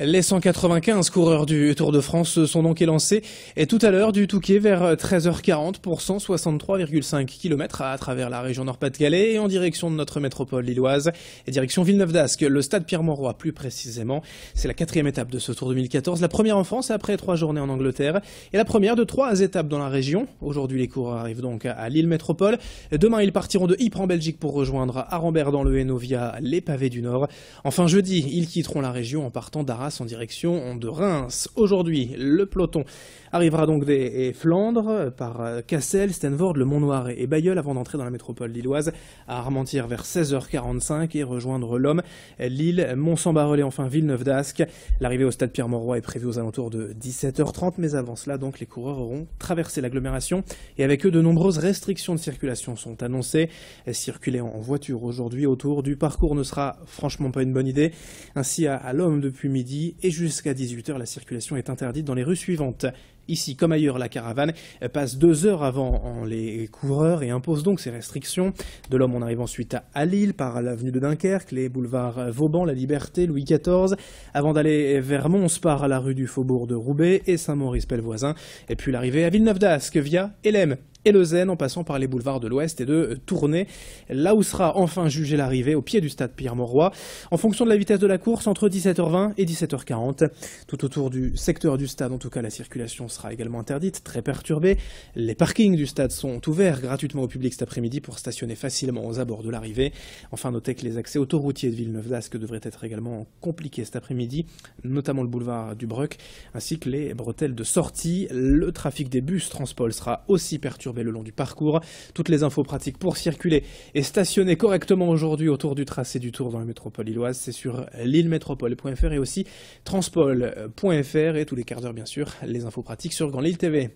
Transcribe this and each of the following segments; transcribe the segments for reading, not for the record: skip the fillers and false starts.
Les 195 coureurs du Tour de France se sont donc élancés et tout à l'heure du Touquet vers 13h40 pour 163,5 km à travers la région Nord-Pas-de-Calais et en direction de notre métropole lilloise et direction Villeneuve-d'Ascq, le stade Pierre-Mauroy plus précisément. C'est la 4e étape de ce Tour 2014, la première en France après 3 journées en Angleterre et la première de 3 étapes dans la région. Aujourd'hui les coureurs arrivent donc à Lille Métropole. Demain ils partiront de Ypres en Belgique pour rejoindre Arambert dans le Hainaut via les pavés du Nord. Enfin jeudi, ils quitteront la région en partant d'Arras en direction de Reims. Aujourd'hui, le peloton arrivera donc des Flandres par Cassel, Stenvoorde, le Mont-Noir et Bailleul avant d'entrer dans la métropole lilloise à Armentières vers 16h45 et rejoindre l'Homme, Lille, Mont-Saint-Barrelet, enfin Villeneuve-d'Ascq. L'arrivée au stade Pierre-Mauroy est prévue aux alentours de 17h30, mais avant cela, donc, les coureurs auront traversé l'agglomération et avec eux, de nombreuses restrictions de circulation sont annoncées. Circuler en voiture aujourd'hui autour du parcours ne sera franchement pas une bonne idée. Ainsi, à l'Homme depuis midi et jusqu'à 18h, la circulation est interdite dans les rues suivantes. Ici, comme ailleurs, la caravane passe 2 heures avant les coureurs et impose donc ces restrictions. De l'Homme, on arrive ensuite à Lille par l'avenue de Dunkerque, les boulevards Vauban, La Liberté, Louis XIV, avant d'aller vers Mons par la rue du Faubourg de Roubaix et Saint-Maurice-Pelvoisin, et puis l'arrivée à Villeneuve-d'Ascq via Hélène et Leuzen en passant par les boulevards de l'Ouest et de Tournai, là où sera enfin jugée l'arrivée au pied du stade Pierre-Mauroy, en fonction de la vitesse de la course entre 17h20 et 17h40. Tout autour du secteur du stade, en tout cas, la circulation sera également interdite, très perturbée. Les parkings du stade sont ouverts gratuitement au public cet après-midi pour stationner facilement aux abords de l'arrivée. Enfin, notez que les accès autoroutiers de Villeneuve-d'Ascq devraient être également compliqués cet après-midi, notamment le boulevard du Bruck, ainsi que les bretelles de sortie. Le trafic des bus Transpol sera aussi perturbé le long du parcours. Toutes les infos pratiques pour circuler et stationner correctement aujourd'hui autour du tracé du Tour dans la métropole lilloise, c'est sur lillemétropole.fr et aussi transpol.fr et tous les quarts d'heure bien sûr, les infos pratiques sur Grand Lille TV.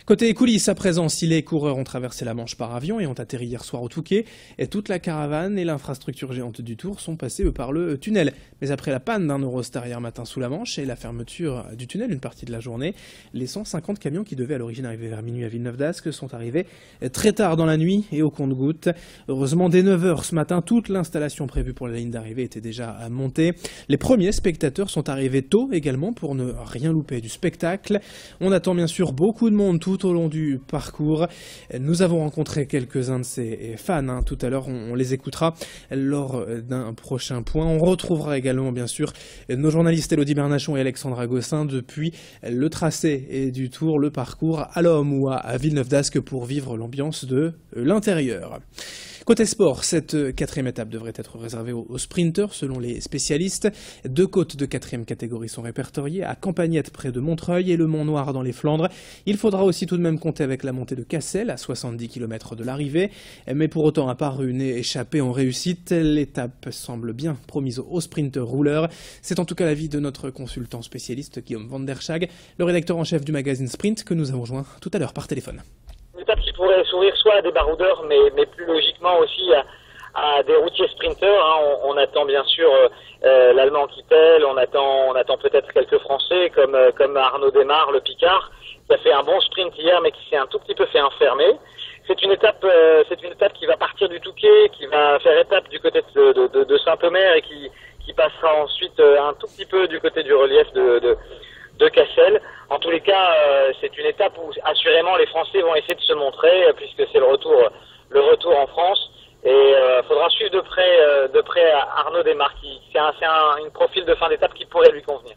Côté coulisses à présent, si les coureurs ont traversé la Manche par avion et ont atterri hier soir au Touquet, et toute la caravane et l'infrastructure géante du Tour sont passés par le tunnel. Mais après la panne d'un Eurostar hier matin sous la Manche et la fermeture du tunnel une partie de la journée, les 150 camions qui devaient à l'origine arriver vers minuit à Villeneuve-d'Ascq sont arrivés très tard dans la nuit et au compte-gouttes. Heureusement, dès 9h ce matin, toute l'installation prévue pour la ligne d'arrivée était déjà montée. Les premiers spectateurs sont arrivés tôt également pour ne rien louper du spectacle. On attend bien sûr beaucoup de monde tout au long du parcours. Nous avons rencontré quelques-uns de ces fans, tout à l'heure on les écoutera lors d'un prochain point. On retrouvera également bien sûr nos journalistes Élodie Bernachon et Alexandra Gossin depuis le tracé du Tour, le parcours à l'Homme ou à Villeneuve-d'Ascq pour vivre l'ambiance de l'intérieur. Côté sport, cette 4e étape devrait être réservée aux sprinteurs selon les spécialistes. 2 côtes de 4e catégorie sont répertoriées, à Campagnette près de Montreuil et le Mont-Noir dans les Flandres. Il faudra aussi tout de même compter avec la montée de Cassel à 70 km de l'arrivée. Mais pour autant, à part une échappée en réussite, l'étape semble bien promise aux sprinteurs rouleurs. C'est en tout cas l'avis de notre consultant spécialiste Guillaume Van der Schag, le rédacteur en chef du magazine Sprint que nous avons joint tout à l'heure par téléphone. Une étape qui pourrait sourire soit à des baroudeurs, mais plus logiquement aussi à des routiers sprinteurs. On attend bien sûr l'Allemand Kittel, on attend peut-être quelques Français comme Arnaud Démare, le Picard, qui a fait un bon sprint hier, mais qui s'est un tout petit peu fait enfermer. C'est une étape qui va partir du Touquet, qui va faire étape du côté de Saint-Omer et qui passera ensuite un tout petit peu du côté du relief de Cassel. En tous les cas, c'est une étape où assurément les Français vont essayer de se montrer puisque c'est le retour en France et faudra suivre de près Arnaud Démare qui c'est un profil de fin d'étape qui pourrait lui convenir.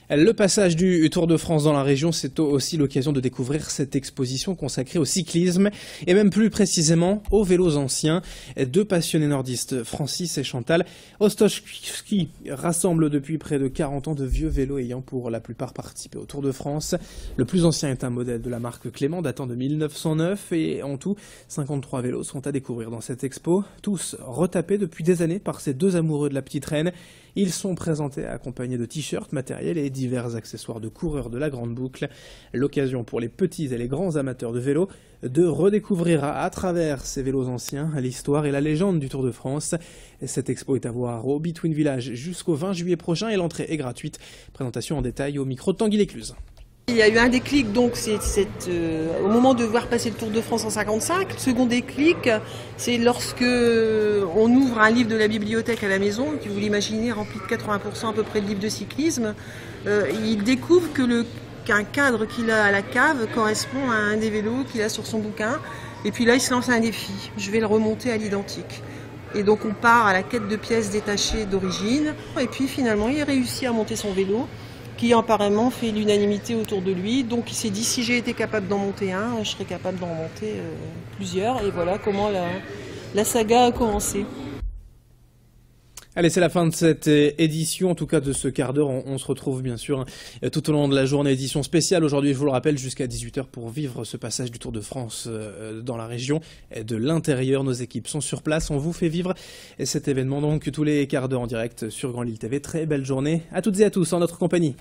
Le passage du Tour de France dans la région, c'est aussi l'occasion de découvrir cette exposition consacrée au cyclisme et même plus précisément aux vélos anciens. 2 passionnés nordistes, Francis et Chantal Ostochki, rassemblent depuis près de 40 ans de vieux vélos ayant pour la plupart participé au Tour de France. Le plus ancien est un modèle de la marque Clément datant de 1909 et en tout, 53 vélos sont à découvrir dans cette expo, tous retapés depuis des années par ces 2 amoureux de la petite reine. Ils sont présentés accompagnés de t-shirts, matériel et divers accessoires de coureurs de la grande boucle. L'occasion pour les petits et les grands amateurs de vélo de redécouvrir à travers ces vélos anciens l'histoire et la légende du Tour de France. Cette expo est à voir au Between Village jusqu'au 20 juillet prochain et l'entrée est gratuite. Présentation en détail au micro de Tanguy Lécluse. Il y a eu un déclic, donc c'est au moment de voir passer le Tour de France en 55. Le second déclic, c'est lorsque on ouvre un livre de la bibliothèque à la maison, que vous l'imaginez rempli de 80% à peu près de livres de cyclisme. Il découvre qu'un cadre qu'il a à la cave correspond à un des vélos qu'il a sur son bouquin. Et puis là, il se lance un défi. Je vais le remonter à l'identique. Et donc on part à la quête de pièces détachées d'origine. Et puis finalement, il réussit à monter son vélo, qui apparemment fait l'unanimité autour de lui. Donc il s'est dit, si j'ai été capable d'en monter un, je serais capable d'en monter plusieurs. Et voilà comment la saga a commencé. Allez, c'est la fin de cette édition, en tout cas de ce quart d'heure. On se retrouve bien sûr tout au long de la journée, édition spéciale aujourd'hui, je vous le rappelle, jusqu'à 18h pour vivre ce passage du Tour de France dans la région de l'intérieur. Nos équipes sont sur place, on vous fait vivre cet événement donc tous les quarts d'heure en direct sur Grand Lille TV. Très belle journée à toutes et à tous en notre compagnie.